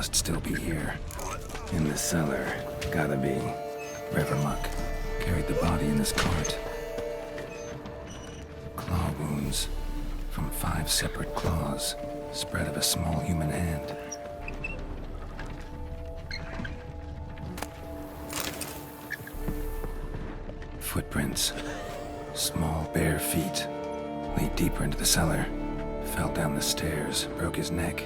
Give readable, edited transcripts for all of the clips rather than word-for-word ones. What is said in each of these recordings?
must still be here. In the cellar. Gotta be. Revermuck carried the body in this cart. Claw wounds from 5 separate claws, spread of a small human hand. Footprints. Small, bare feet. Lead deeper into the cellar. Fell down the stairs, broke his neck.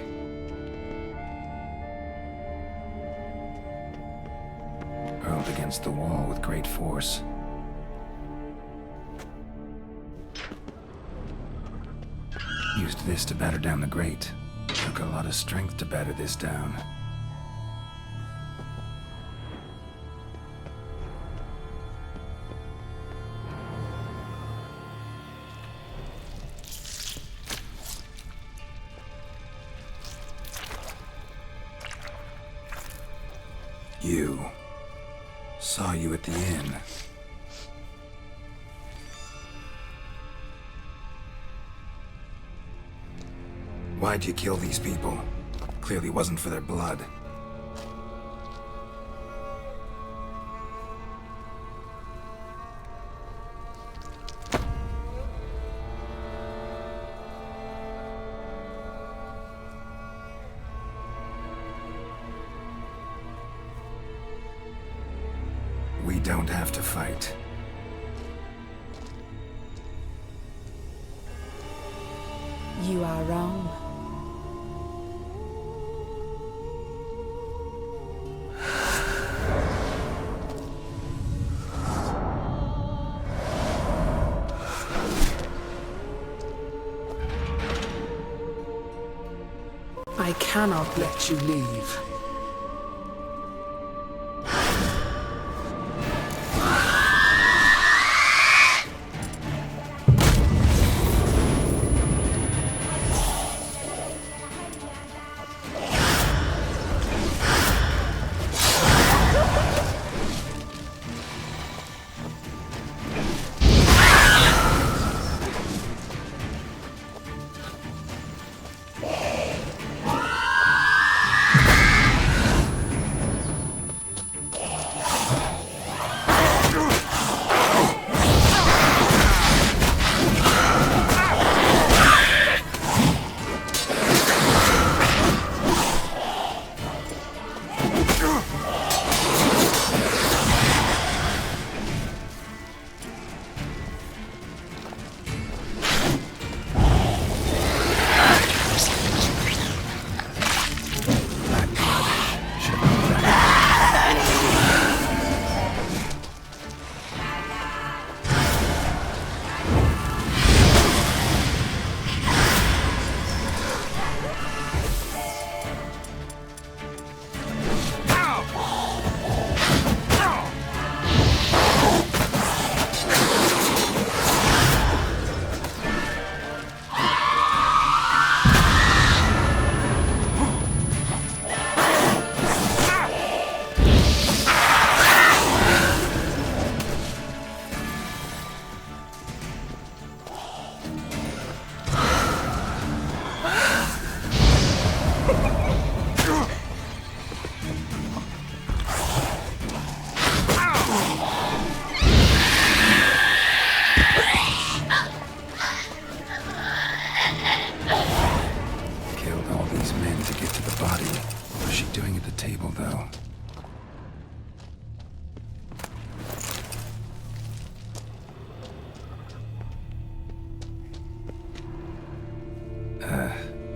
Hurled against the wall with great force. Used this to batter down the grate. Took a lot of strength to batter this down. You. Saw you at the inn. Why'd you kill these people? Clearly wasn't for their blood. We don't have to fight. You are wrong. I cannot let you leave.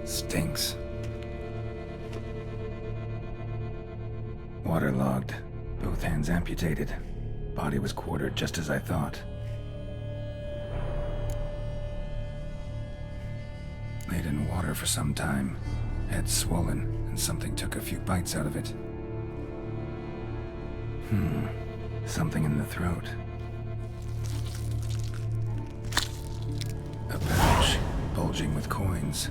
Stinks. Waterlogged. Both hands amputated. Body was quartered just as I thought. Laid in water for some time. Head swollen, and something took a few bites out of it. Something in the throat. A pouch, bulging with coins.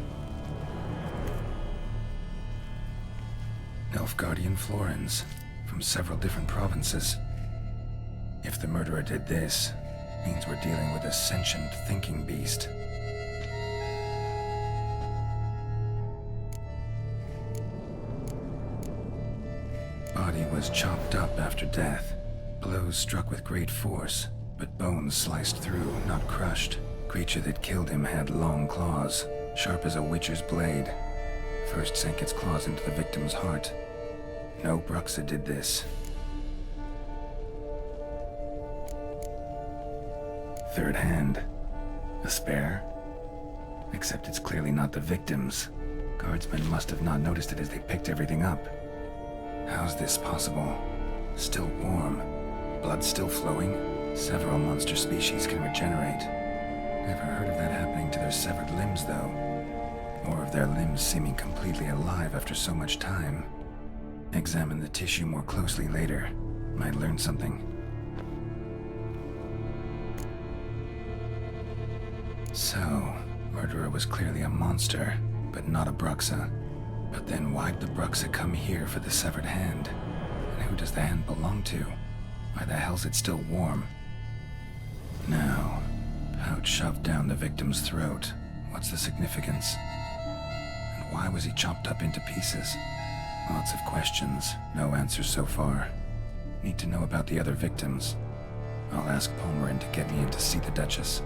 Nilfgaardian florins, from several different provinces. If the murderer did this, means we're dealing with a sentient thinking beast. body was chopped up after death. Blows struck with great force, but bones sliced through, not crushed. Creature that killed him had long claws, sharp as a witcher's blade. First sank its claws into the victim's heart. No Bruxa did this. Third hand. A spare? Except it's clearly not the victim's. Guardsmen must have not noticed it as they picked everything up. How's this possible? Still warm. Blood still flowing? Several monster species can regenerate. Never heard of that happening to their severed limbs, though. Or of their limbs seeming completely alive after so much time. Examine the tissue more closely later. Might learn something. So, murderer was clearly a monster, but not a Bruxa. But then why'd the Bruxa come here for the severed hand? And who does the hand belong to? Why the hell's it still warm? Now, pouch shoved down the victim's throat. What's the significance? And why was he chopped up into pieces? Lots of questions, no answers so far. Need to know about the other victims. I'll ask Palmerin to get me in to see the Duchess.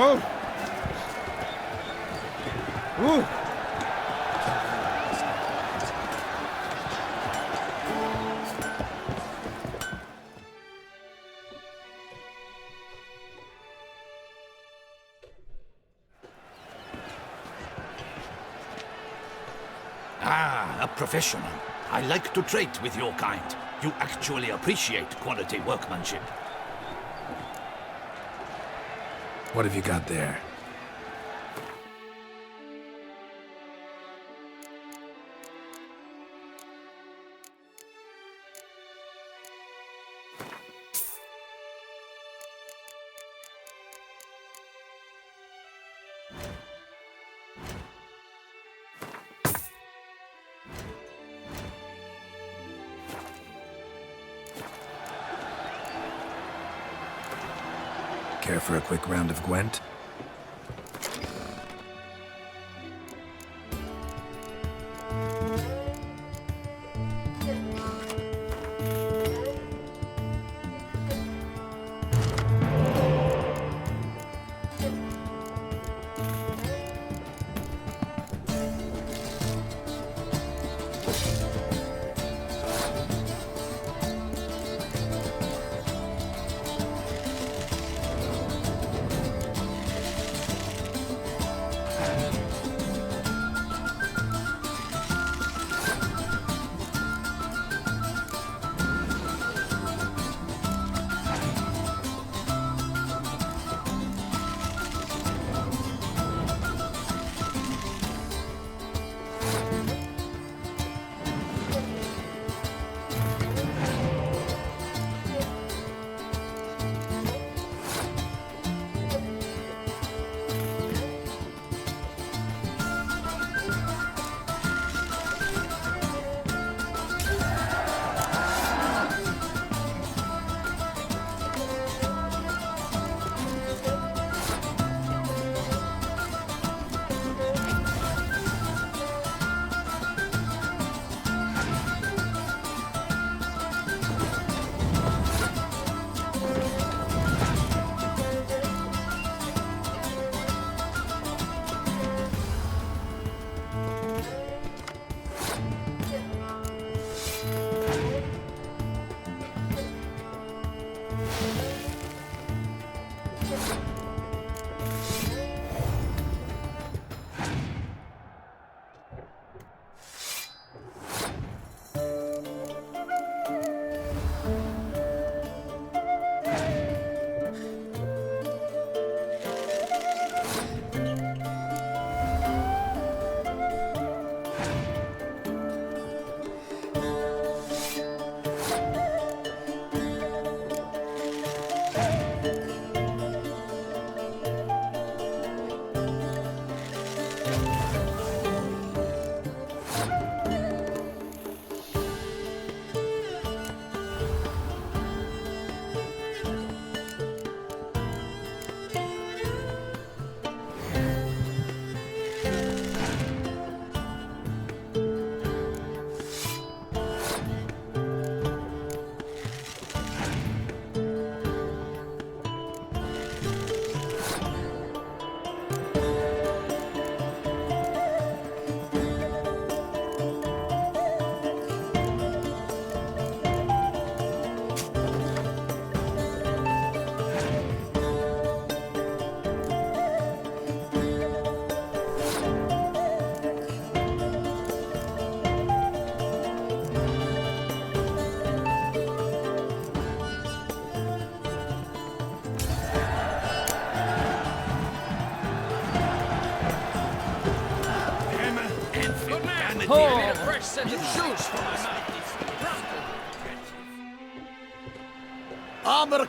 Oh! Ooh! Ah, a professional. I like to trade with your kind. You actually appreciate quality workmanship. What have you got there? Care for a quick round of Gwent? I need a fresh set of shoes for my mounties. Armor!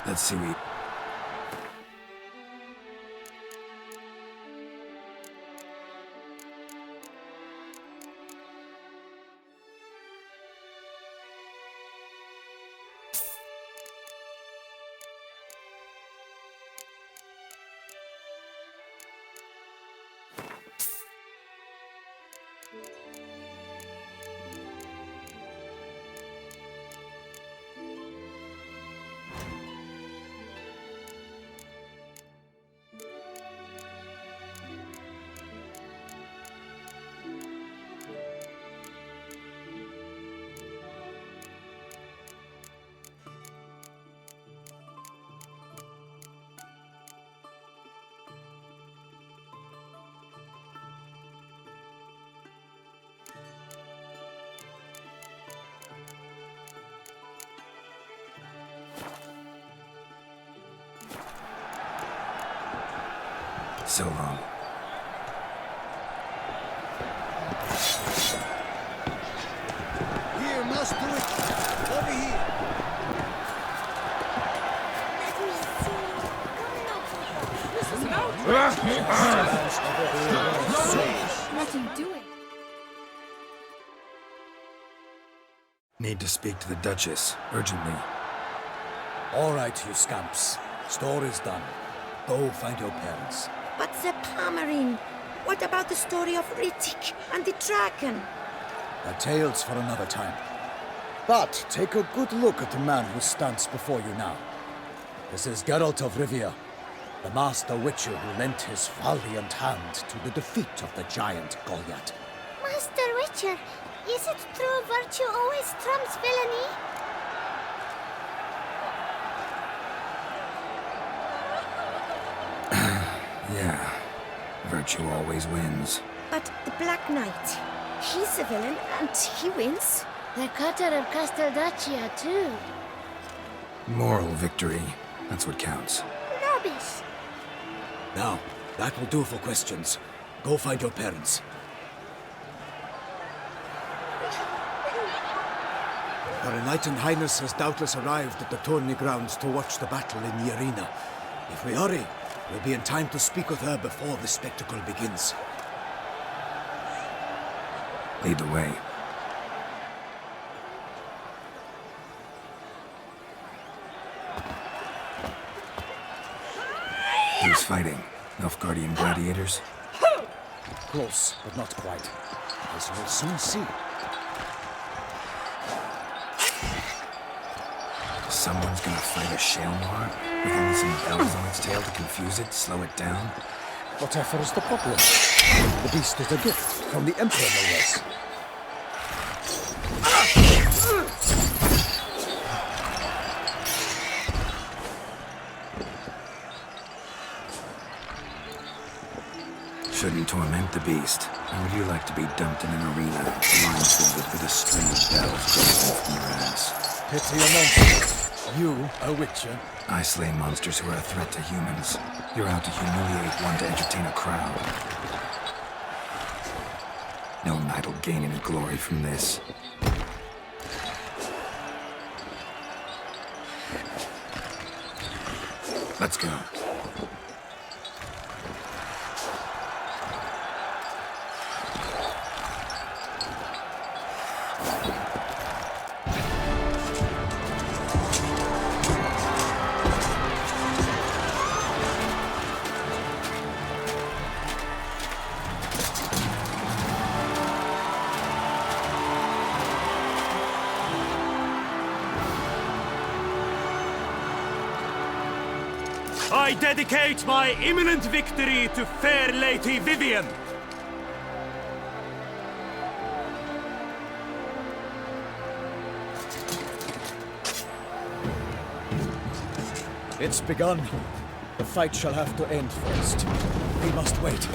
Let's see we... So long. Here, must do it. Over here. This is an outrage. Let him do it. Need to speak to the Duchess, urgently. All right, you scamps. Story's done. Go find your parents. But the Palmerine, what about the story of Rittik and the dragon? A tale's for another time. But take a good look at the man who stands before you now. This is Geralt of Rivia, the master witcher who lent his valiant hand to the defeat of the giant Goliath. Master Witcher, is it true virtue always trumps villainy? Yeah. Virtue always wins. But the Black Knight, he's a villain and he wins. The cutter of Casteldacia, too. Moral victory. That's what counts. Rubbish. Now, that will do for questions. Go find your parents. Her Enlightened Highness has doubtless arrived at the tourney grounds to watch the battle in the arena. If we hurry, we'll be in time to speak with her before the spectacle begins. Lead the way. Who's fighting? Nilfgaardian gladiators? Close, but not quite. As you'll soon see. Someone's gonna fight a Shaelmar with only some bells on its tail to confuse it, slow it down? Whatever is the problem? The beast is a gift from the Emperor, no less. Shouldn't torment the beast. How would you like to be dumped in an arena, blindfolded with a string of bells dropping from your ass? Pity a monster. You, a witcher? I slay monsters who are a threat to humans. You're out to humiliate one to entertain a crowd. No knight will gain any glory from this. Let's go. I dedicate my imminent victory to fair Lady Vivian. It's begun. The fight shall have to end first. We must wait.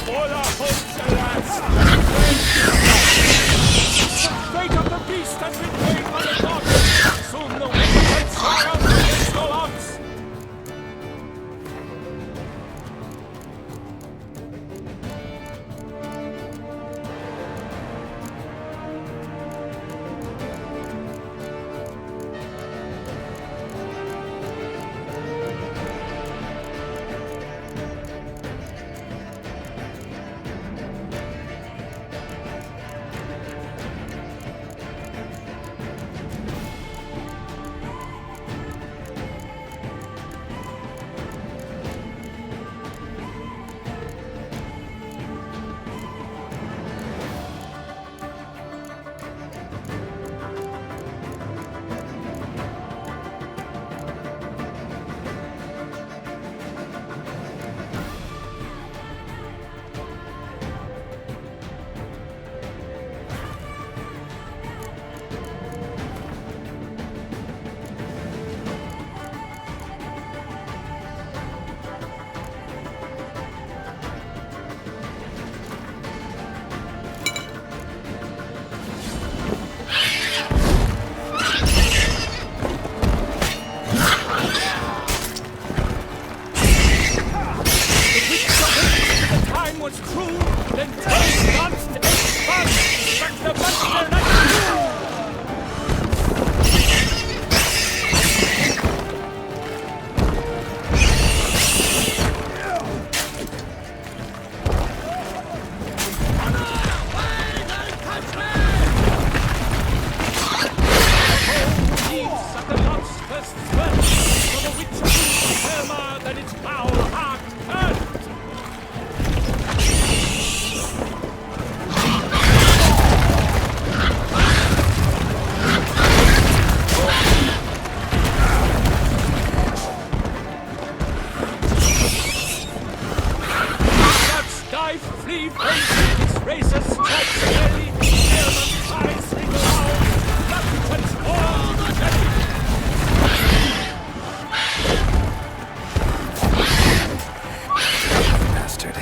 All our hopes, alas! The fate of the beast has been paid by the gods! Soon the wicked and triumph against all odds! Was true, then time danced and fun, but the monster not at the monster's threat, for the witch is firmer than its foul heart earth. Flee from its razor stripes, belly, German eyes ring loud, blood transformed the dead. Bastard.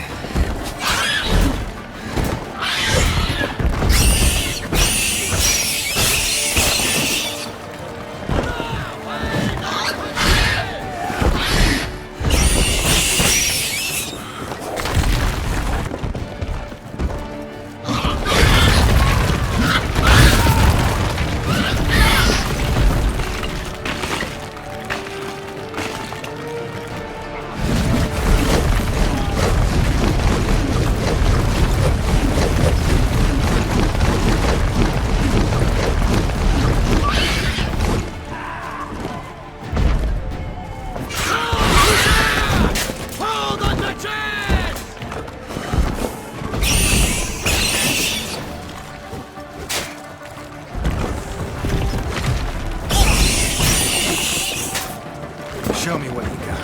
Show me what you got.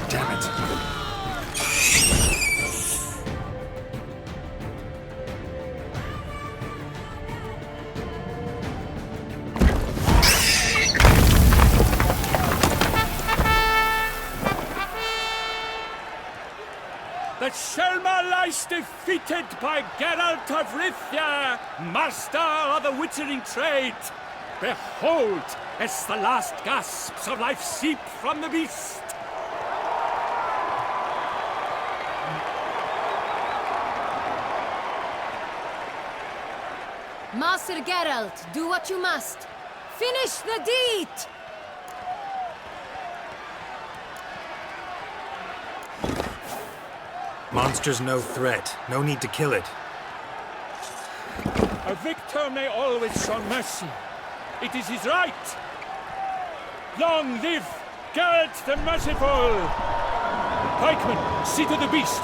Damn it. The Shelma lies defeated by Geralt of Rivia, master of the witchering trade. Behold, as the last gasps of life seep from the beast. Master Geralt, do what you must. Finish the deed! Monster's no threat. No need to kill it. A victor may always show mercy. It is his right. Long live Geralt the Merciful! Pikemen, see to the beast.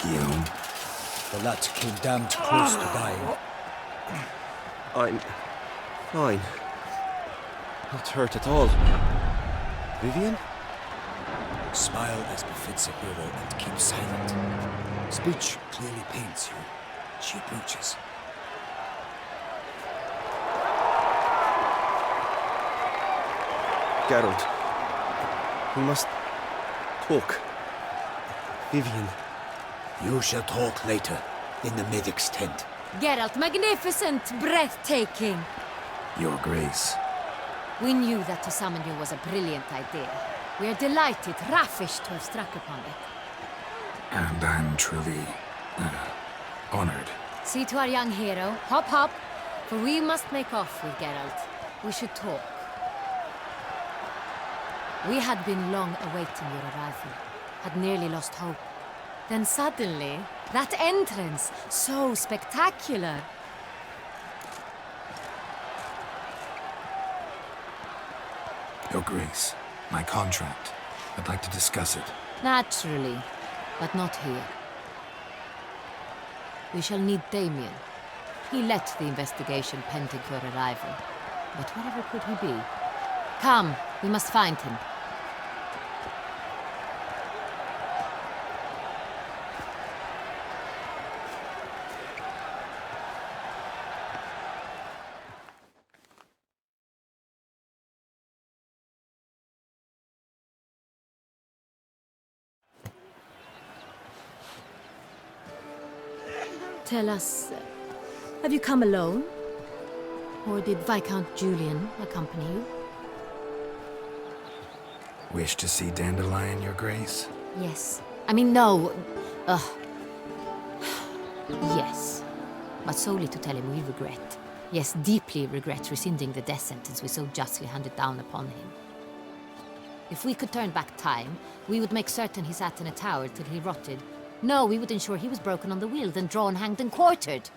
Guillaume. The lad came damned close to dying. I'm fine. Not hurt at all. Vivian? Smile as befits a hero and keep silent. Speech clearly paints you. She approaches. Geralt, we must talk. Vivian. You shall talk later, in the medic's tent. Geralt, magnificent, breathtaking. Your Grace. We knew that to summon you was a brilliant idea. We are delighted, ravished to have struck upon it. And I'm truly, honored. See to our young hero. Hop, hop. For we must make off with Geralt. We should talk. We had been long awaiting your arrival. Had nearly lost hope. Then suddenly, that entrance, so spectacular. Your Grace, my contract. I'd like to discuss it. Naturally, but not here. We shall need Damien. He led the investigation pending your arrival. But wherever could he be? Come, we must find him. Tell us, have you come alone? Or did Viscount Julian accompany you? Wish to see Dandelion, Your Grace? Yes. I mean, no. Yes. But solely to tell him we regret. Yes, deeply regret rescinding the death sentence we so justly handed down upon him. If we could turn back time, we would make certain he sat in a tower till he rotted. No, we would ensure he was broken on the wheel, then drawn, hanged, and quartered.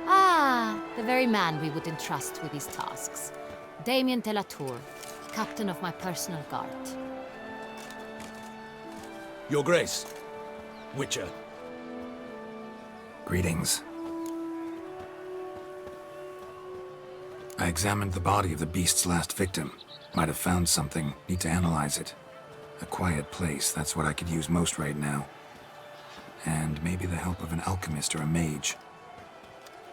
Ah, the very man we would entrust with these tasks. Damien de la Tour, captain of my personal guard. Your Grace. Witcher. Greetings. I examined the body of the beast's last victim. Might have found something. Need to analyze it. A quiet place, that's what I could use most right now. And maybe the help of an alchemist or a mage.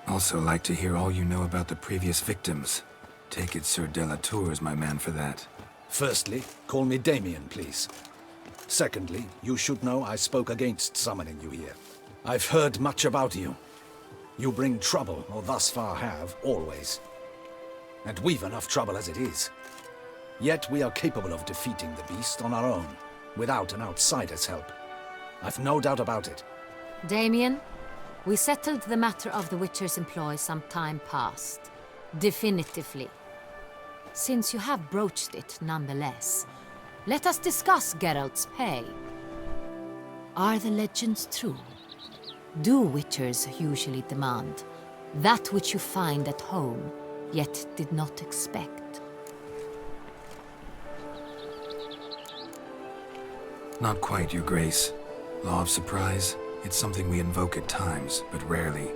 Also like to hear all you know about the previous victims. Take it Sir de la Tour is my man for that. Firstly, call me Damien, please. Secondly, you should know I spoke against summoning you here. I've heard much about you. You bring trouble, or thus far have, always. And we've enough trouble as it is. Yet we are capable of defeating the beast on our own, without an outsider's help. I've no doubt about it. Damien, we settled the matter of the Witcher's employ some time past. Definitively. Since you have broached it nonetheless, let us discuss Geralt's pay. Are the legends true? Do Witchers usually demand that which you find at home, yet did not expect? Not quite, Your Grace. Law of surprise, it's something we invoke at times, but rarely.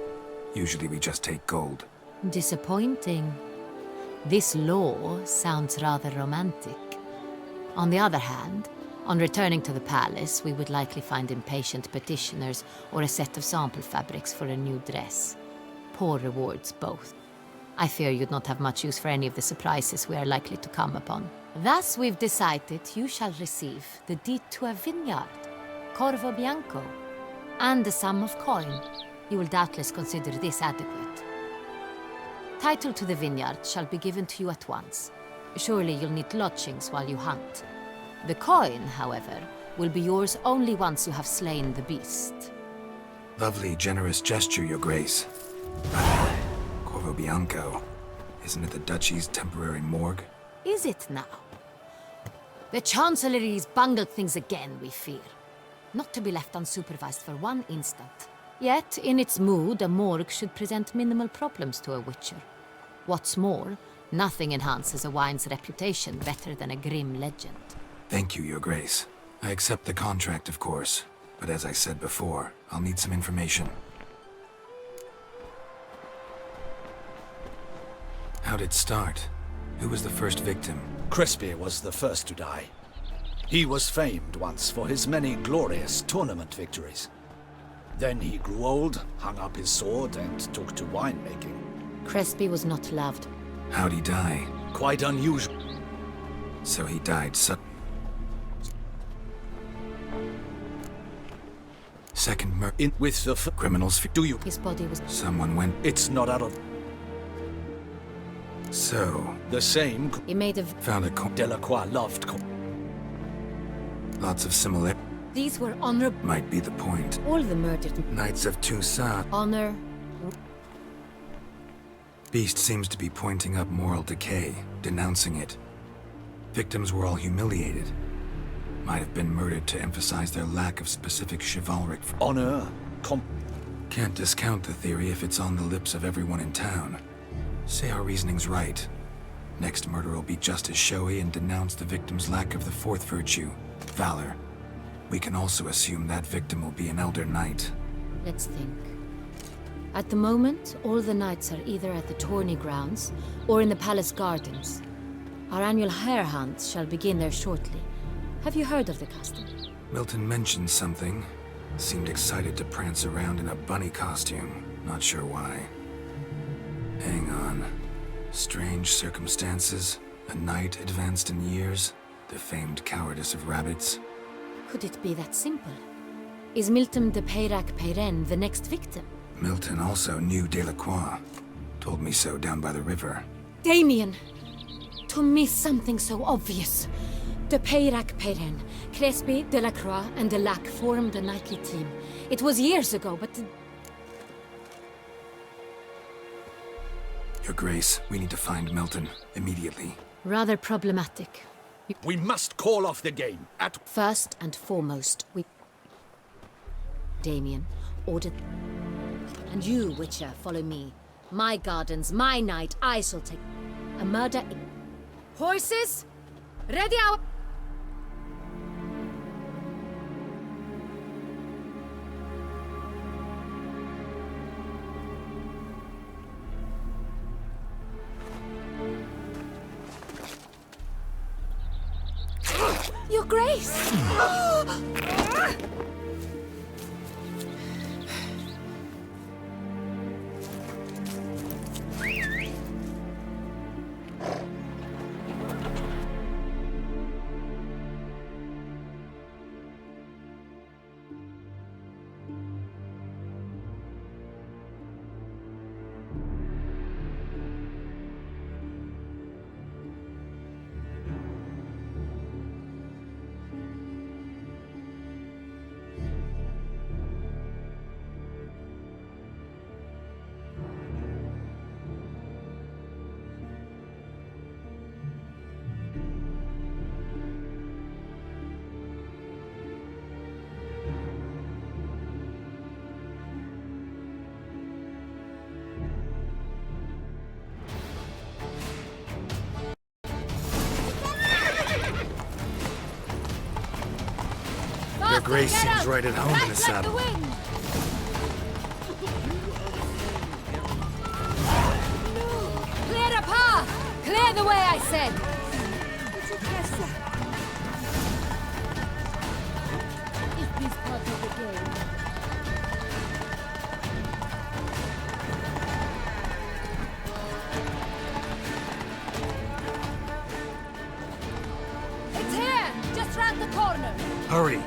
Usually we just take gold. Disappointing. This law sounds rather romantic. On the other hand, on returning to the palace, we would likely find impatient petitioners or a set of sample fabrics for a new dress. Poor rewards, both. I fear you'd not have much use for any of the surprises we are likely to come upon. Thus, we've decided you shall receive the deed to a vineyard, Corvo Bianco, and the sum of coin. You will doubtless consider this adequate. Title to the vineyard shall be given to you at once. Surely you'll need lodgings while you hunt. The coin, however, will be yours only once you have slain the beast. Lovely, generous gesture, Your Grace. Corvo Bianco. Isn't it the Duchy's temporary morgue? Is it now? The Chancellery's bungled things again, we fear. Not to be left unsupervised for one instant. Yet, in its mood, a morgue should present minimal problems to a Witcher. What's more, nothing enhances a wine's reputation better than a grim legend. Thank you, Your Grace. I accept the contract, of course. But as I said before, I'll need some information. How'd it start? Who was the first victim? Crespi was the first to die. He was famed once for his many glorious tournament victories. Then he grew old, hung up his sword, and took to winemaking. Crespi was not loved. How'd he die? Quite unusual. So he died Second murder. With the Criminals. Do you? His body was... Someone went. It's not out of... So. The same... He made a... Found a Delacroix loved... Lots of similar. These were honorable... Might be the point. All the murdered... Knights of Toussaint. Honor... Beast seems to be pointing up moral decay, denouncing it. Victims were all humiliated. Might have been murdered to emphasize their lack of specific chivalric... Honor... Can't discount the theory if it's on the lips of everyone in town. Say our reasoning's right. Next murder will be just as showy and denounce the victim's lack of the fourth virtue, valor. We can also assume that victim will be an elder knight. Let's think. At the moment, all the knights are either at the tourney grounds or in the palace gardens. Our annual hare hunt shall begin there shortly. Have you heard of the custom? Milton mentioned something. Seemed excited to prance around in a bunny costume. Not sure why. Hang on. Strange circumstances. A knight advanced in years. The famed cowardice of rabbits. Could it be that simple? Is Milton de Peyrac-Peyren the next victim? Milton also knew Delacroix. Told me so down by the river. Damien! To miss something so obvious. De Peyrac-Peyren, Crespi, Delacroix, and Delac formed a knightly team. It was years ago, but... Your Grace, we need to find Milton, immediately. Rather problematic. We must call off the game, at... First and foremost, we... Damien, ordered... And you, Witcher, follow me. My gardens, my night, I shall take... A murder... Horses! Ready out! Your Grace! Your Grace seems right at home in the saddle. Clear the path! Clear the way, I said! Is this part of the game? It's here! Just round the corner! Hurry!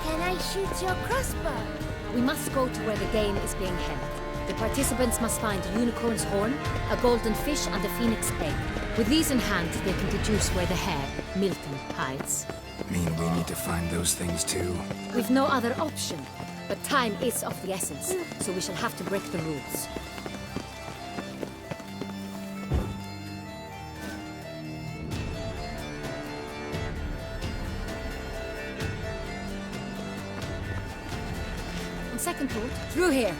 Can I shoot your crossbow? We must go to where the game is being held. The participants must find a unicorn's horn, a golden fish, and a phoenix egg. With these in hand, they can deduce where the hare, Milton, hides. Mean we need to find those things too? We've no other option. But time is of the essence, so we shall have to break the rules. second thought. Through here.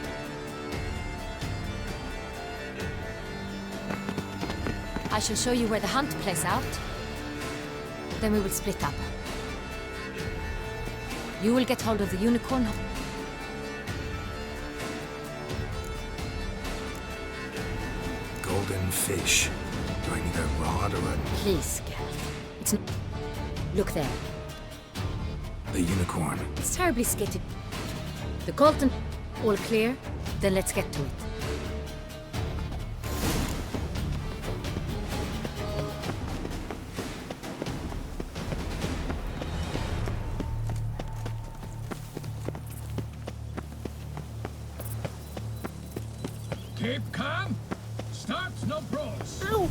I shall show you where the hunt plays out. Then we will split up. You will get hold of the unicorn. Golden fish. Do I need a rod or a... Please, Geralt. It's not... Look there. The unicorn? It's terribly skitty. The Colton... All clear? Then let's get to it. Keep calm. Start no brawls. Ow!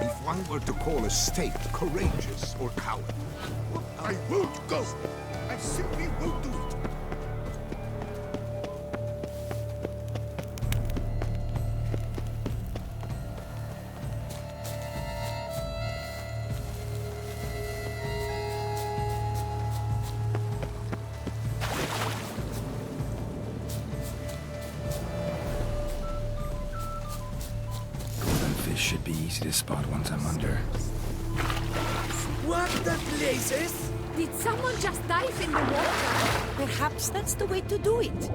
If one were to call a snake courageous or coward, I won't go! I simply won't do it! Should be easy to spot once I'm under. What the blazes? Did someone just dive in the water? Perhaps that's the way to do it.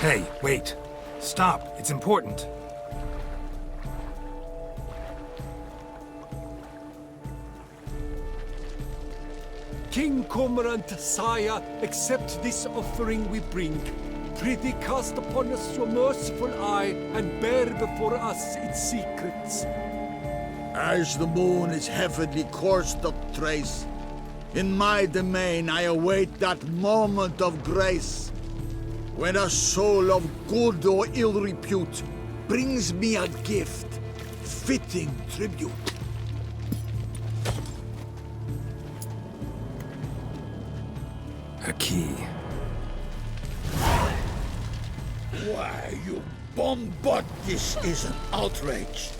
Hey, wait. Stop. It's important. King Cormorant, sire, accept this offering we bring. Prithee cast upon us your merciful eye, and bear before us its secrets. As the moon its heavenly course doth trace, in my domain I await that moment of grace, when a soul of good or ill repute brings me a gift, fitting tribute. A key. Why, you bombot, this is an outrage.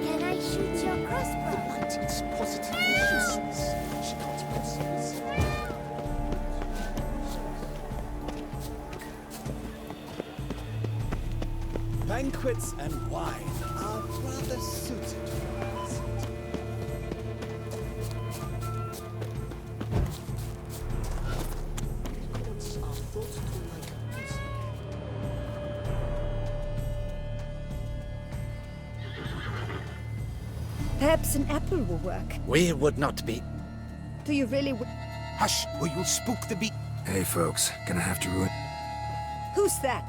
Can I shoot your crossbow? It's positively useless. She can't possibly. Banquets and wine are rather suited for us. Gods are thought to like music. Perhaps an apple will work. We would not be... Do you really... Hush, or you'll spook the bee. Hey, folks. Gonna have to ruin... Who's that?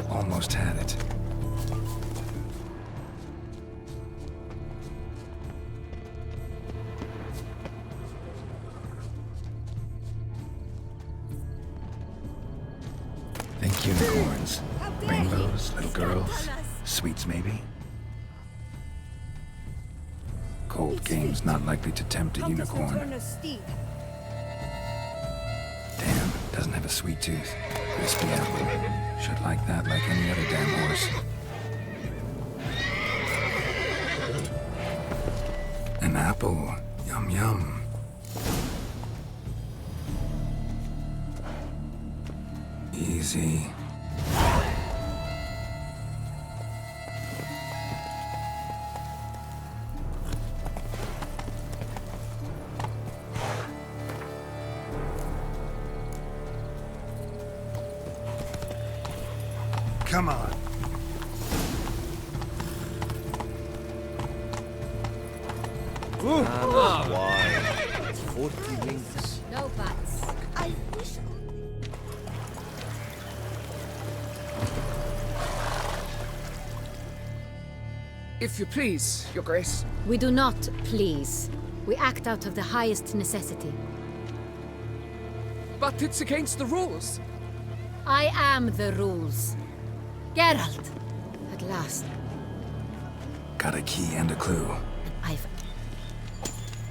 Almost had it. Think unicorns, rainbows, little girls, sweets maybe? Cold game's not likely to tempt a unicorn. Damn, doesn't have a sweet tooth. Crispy apple. Should like that like any other damn horse. An apple. Yum yum. Easy. Come on. Why? 40 links. No buts. I wish. If you please, Your Grace. We do not please. We act out of the highest necessity. But it's against the rules. I am the rules. Geralt! At last. Got a key and a clue. I've...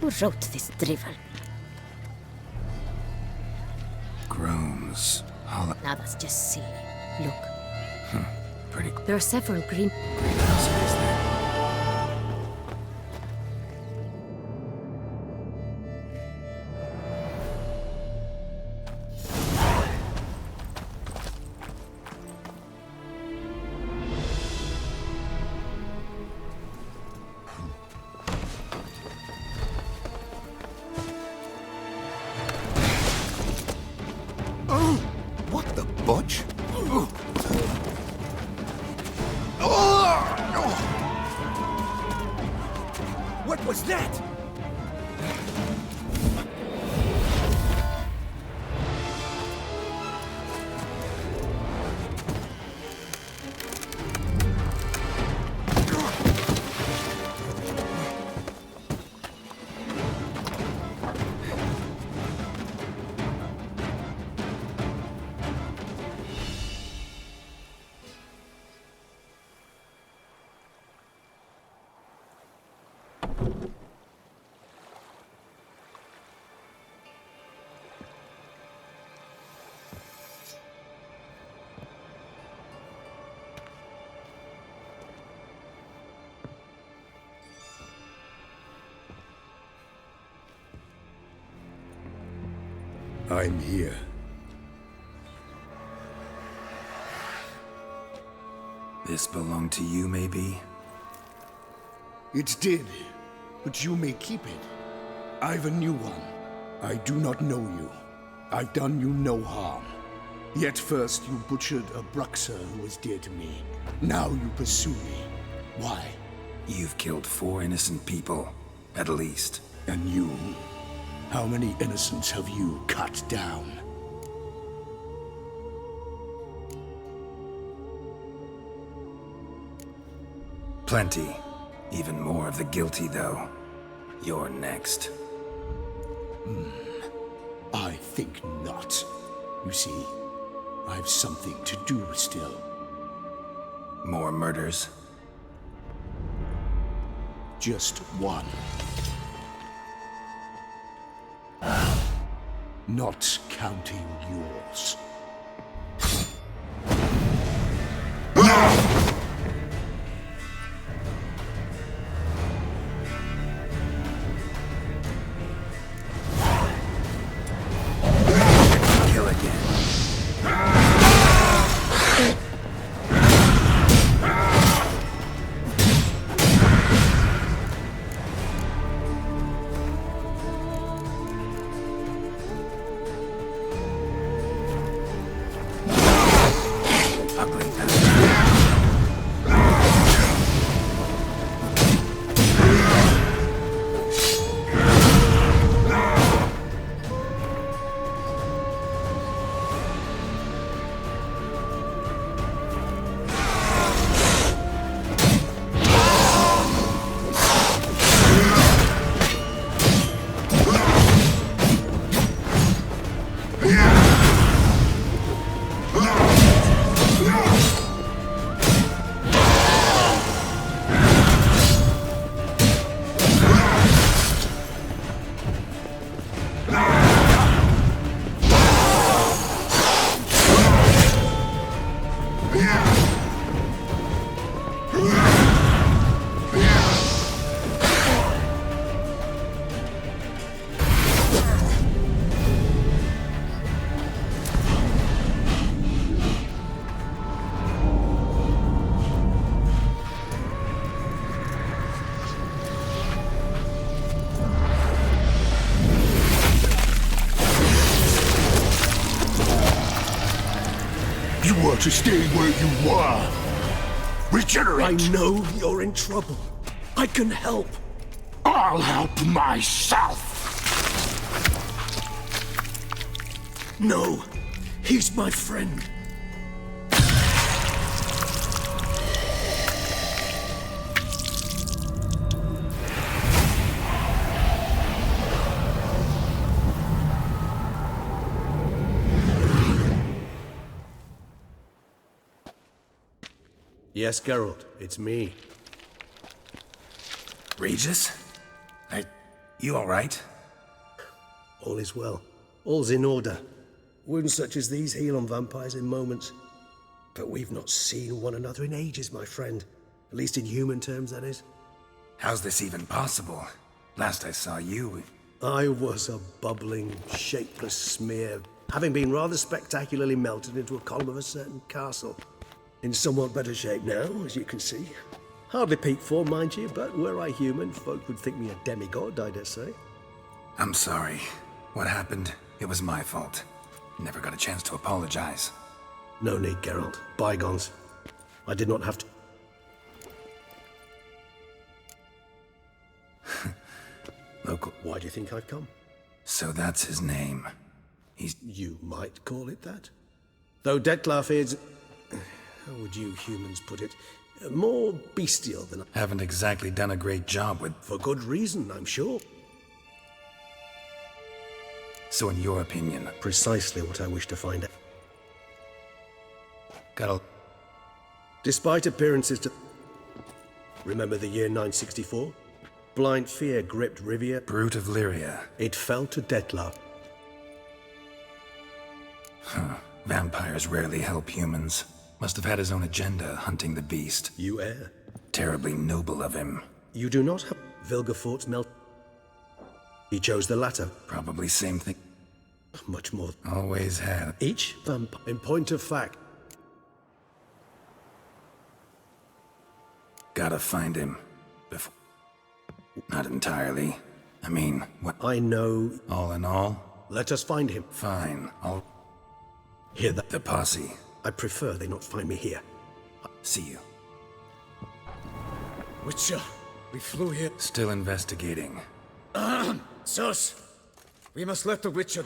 Who wrote this drivel? Groans. Now that's just silly. Look. Pretty There are several green... greenhouses there. What the butch? What was that? I'm here. This belonged to you, maybe? It did, but you may keep it. I've a new one. I do not know you. I've done you no harm. Yet first you butchered a Bruxa who was dear to me. Now you pursue me. Why? You've killed 4 innocent people, at least. And you? How many innocents have you cut down? Plenty. Even more of the guilty, though. You're next. I think not. You see, I've something to do still. More murders? Just one. Not counting yours. Kill again. Ugly bastard. You were to stay where you were. Regenerate! I know you're in trouble. I can help. I'll help myself! No, he's my friend. Yes, Geralt, it's me. Regis? You alright? All is well. All's in order. Wounds such as these heal on vampires in moments. But we've not seen one another in ages, my friend. At least in human terms, that is. How's this even possible? Last I saw you... I was a bubbling, shapeless smear, having been rather spectacularly melted into a column of a certain castle. In somewhat better shape now, as you can see. Hardly peak form, mind you, but were I human, folk would think me a demigod, I dare say. I'm sorry. What happened? It was my fault. Never got a chance to apologize. No need, Geralt. Bygones. I did not have to... Local... Why do you think I've come? So that's his name. He's... You might call it that. Though Dettlaff is... How would you humans put it? More bestial than... Haven't exactly done a great job with... For good reason, I'm sure. So in your opinion... Precisely what I wish to find out. Gotta... Despite appearances to... Remember the year 964? Blind fear gripped Rivia. Brute of Lyria. It fell to Dettlaff. Huh. Vampires rarely help humans. Must have had his own agenda, hunting the beast. You err. Terribly noble of him. You do not have Vilgefort's melt. He chose the latter. Probably same thing. Much more. Always had. Each vampire. In point of fact. Gotta find him. Before. Not entirely. I mean, what? I know. All in all? Let us find him. Fine. I'll... Hear that? The posse. I prefer they not find me here. See you. Witcher, we flew here. Still investigating. Sus! We must let the Witcher...